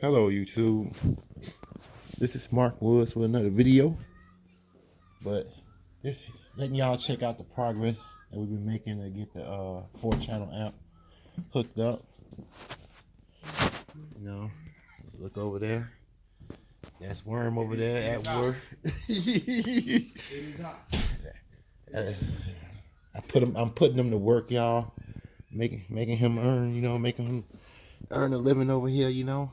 Hello YouTube, this is Mark Woods with another video, but this letting y'all check out the progress that we've been making to get the 4-channel amp hooked up. You know, look over there, that's Worm over there at work. I'm putting him to work, y'all, making him earn, you know, making him earn a living over here, you know.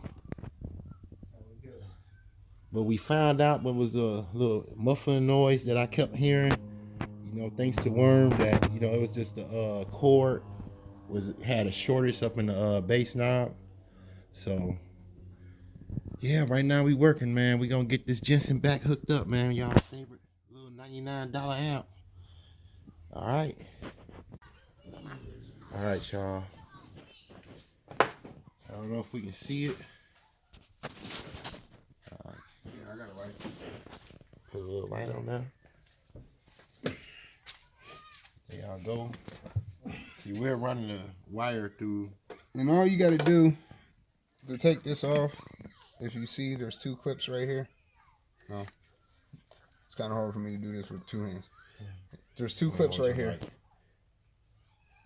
But we found out what was a little muffling noise that I kept hearing, you know, thanks to Worm, that, you know, it was just the cord had a shortage up in the bass knob. So yeah, right now we working, man. We gonna get this Jensen back hooked up, man. Y'all favorite little $99 amp. All right, y'all. I don't know if we can see it. I got a light. Put a little light on there. There y'all go. See, we're running the wire through. And all you got to do to take this off, if you see there's 2 clips right here. No, it's kind of hard for me to do this with 2 hands. There's 2 clips right here.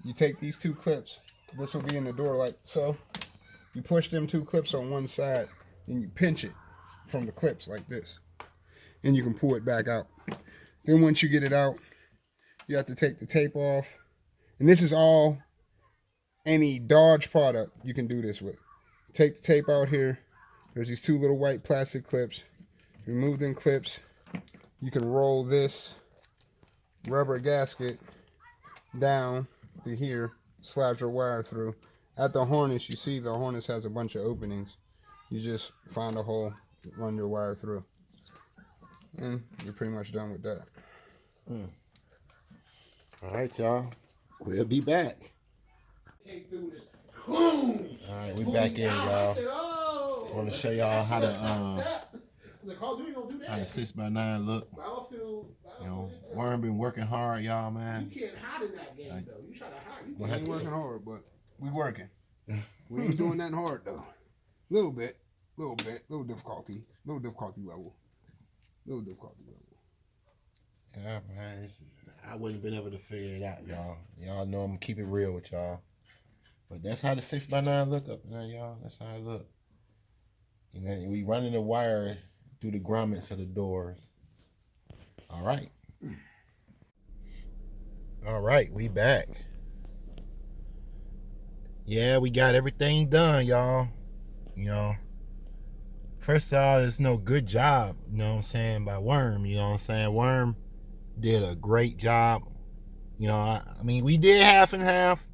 You take these 2 clips. This will be in the door like so. You push them 2 clips on one side, and you pinch it from the clips like this, and you can pull it back out. Then once you get it out, you have to take the tape off, and this is all any Dodge product you can do this with. Take the tape out here. There's these 2 little white plastic clips. Remove them clips. You can roll this rubber gasket down to here, slide your wire through. At the harness, you see the harness has a bunch of openings. You just find a hole, run your wire through, and you're pretty much done with that. All right, y'all. We'll be back. All right, we back in, y'all. Just want to show y'all how the 6x9 look. You know, Worm been working hard, y'all, man. You can't hide in that game, though. You try to hide. We ain't working hard, but we working. We ain't doing nothing hard though. Little difficulty level. Yeah, man, I wouldn't been able to figure it out, y'all. Y'all know I'm gonna keep it real with y'all. But that's how the 6x9 look up there, y'all. That's how it look. You know, we running the wire through the grommets of the doors. All right, we back. Yeah, we got everything done, y'all. You know, first of all, it's no good job, you know what I'm saying, by Worm. You know what I'm saying? Worm did a great job. You know, I mean, we did half and half.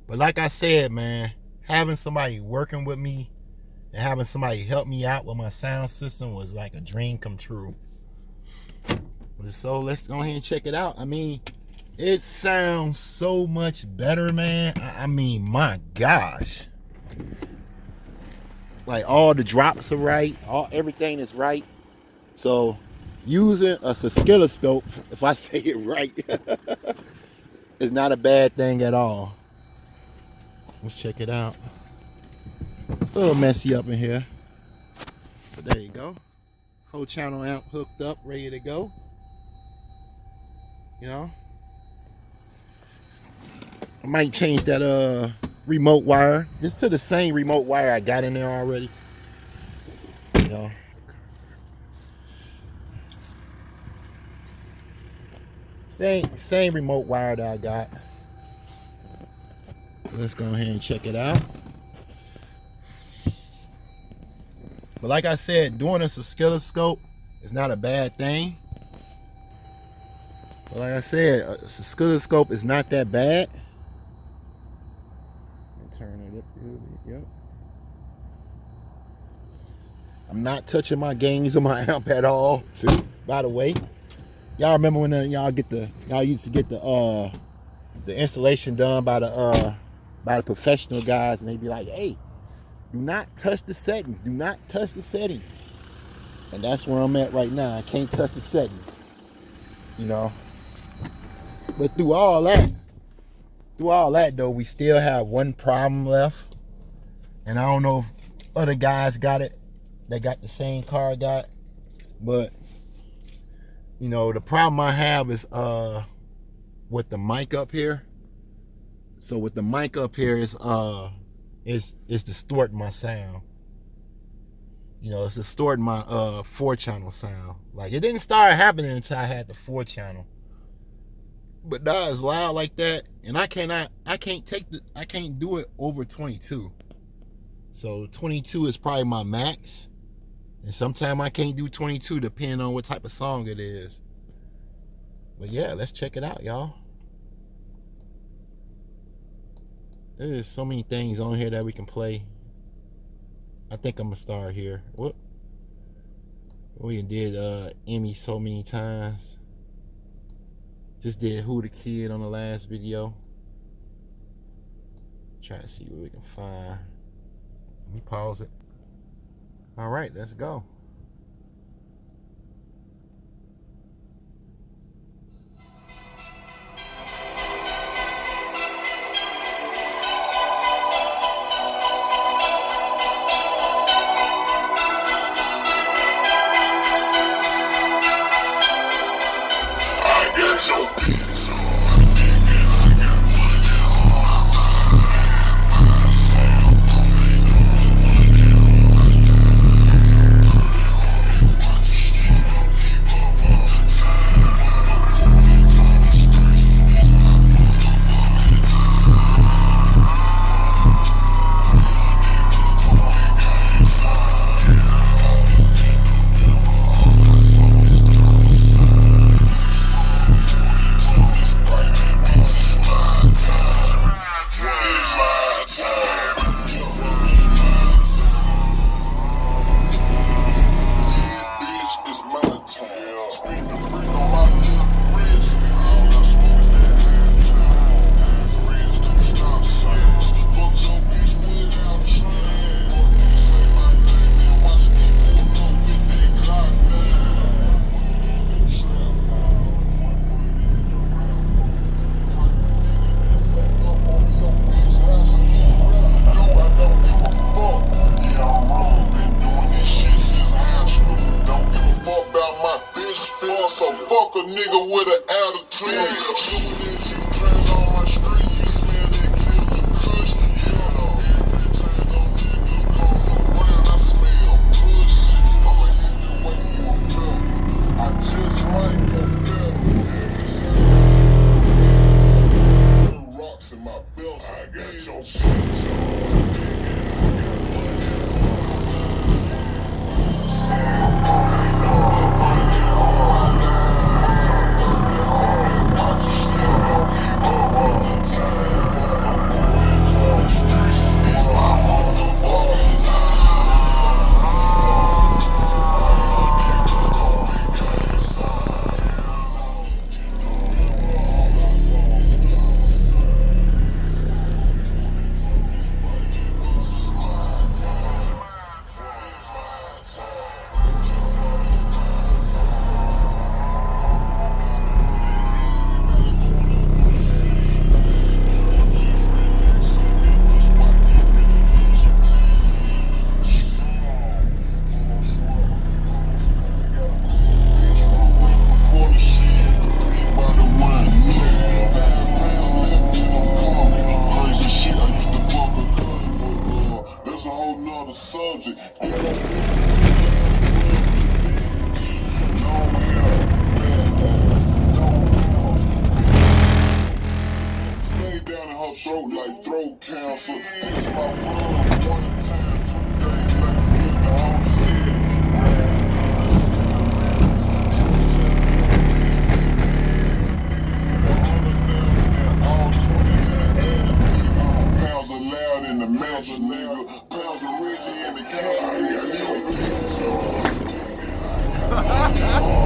But like I said, man, having somebody working with me and having somebody help me out with my sound system was like a dream come true. So let's go ahead and check it out. I mean, it sounds so much better, man. I mean, my gosh. Like, all the drops are right. Everything is right. So using a Oscilloscope, if I say it right, is not a bad thing at all. Let's check it out. A little messy up in here, but there you go. 4-channel amp hooked up, ready to go. You know, I might change that remote wire just to the same remote wire I got in there already. You know, same remote wire that I got. Let's go ahead and check it out. But like I said, doing this oscilloscope is not a bad thing. But like I said, a oscilloscope is not that bad. Turn it up a little bit. Yep. I'm not touching my gains on my amp at all, too, by the way. Y'all remember when y'all used to get the installation done by the professional guys, and they'd be like, hey, do not touch the settings. Do not touch the settings. And that's where I'm at right now. I can't touch the settings. You know. But through all that though, we still have one problem left. And I don't know if other guys got it. They got the same car I got. But, you know, the problem I have is with the mic up here. So with the mic up here is distorting my sound. You know, it's distorting my 4-channel sound. Like, it didn't start happening until I had the 4-channel. But now it's loud like that, and I can't do it over 22. So 22 is probably my max. And sometimes I can't do 22 depending on what type of song it is. But yeah, let's check it out, y'all. There's so many things on here that we can play. I think I'm gonna start here. Whoop. We did Emmy so many times. Just did Who the Kid on the last video. Try to see what we can find. Let me pause it. All right, let's go. So fuck a nigga with an attitude. Soon as you turn on my street, you smell that killer kush. Yeah, every time them niggas come around, I smell pussy. I'ma hit the way you feel. I just like your feel. Rocks in my belt, I got your bitch. Subject. Stay down in her throat like throat cancer. Takes my blood 1 time, 2 days like flip the whole city. All 20 pounds allowed in the mansion, nigga. Pounds of Reggie in the car. I got your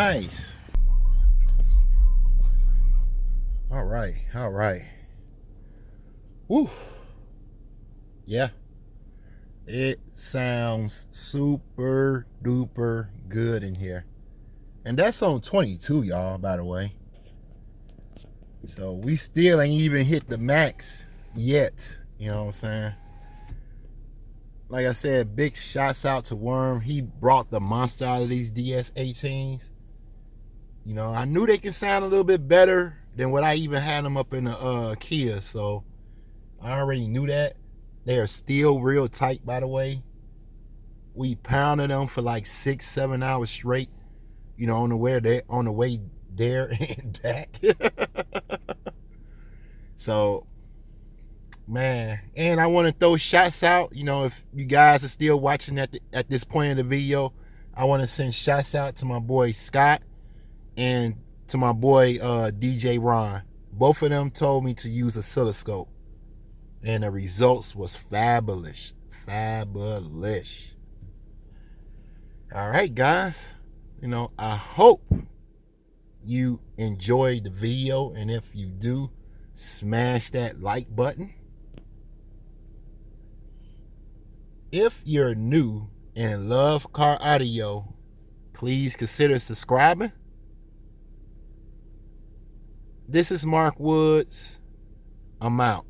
Nice. All right. All right. Woo. Yeah. It sounds super duper good in here. And that's on 22, y'all, by the way. So we still ain't even hit the max yet. You know what I'm saying? Like I said, big shouts out to Worm. He brought the monster out of these DS18s. You know, I knew they can sound a little bit better than what I even had them up in the Kia. So I already knew that. They are still real tight, by the way. We pounded them for like 6-7 hours straight. You know, on the way there and back. So, man, and I want to throw shots out. You know, if you guys are still watching at this point in the video, I want to send shots out to my boy Scott and to my boy DJ Ron. Both of them told me to use Oscilloscope, and the results was fabulous. Fabulous. All right, guys. You know, I hope you enjoyed the video, and if you do, smash that like button. If you're new and love car audio, please consider subscribing. This is Mark Woods. I'm out.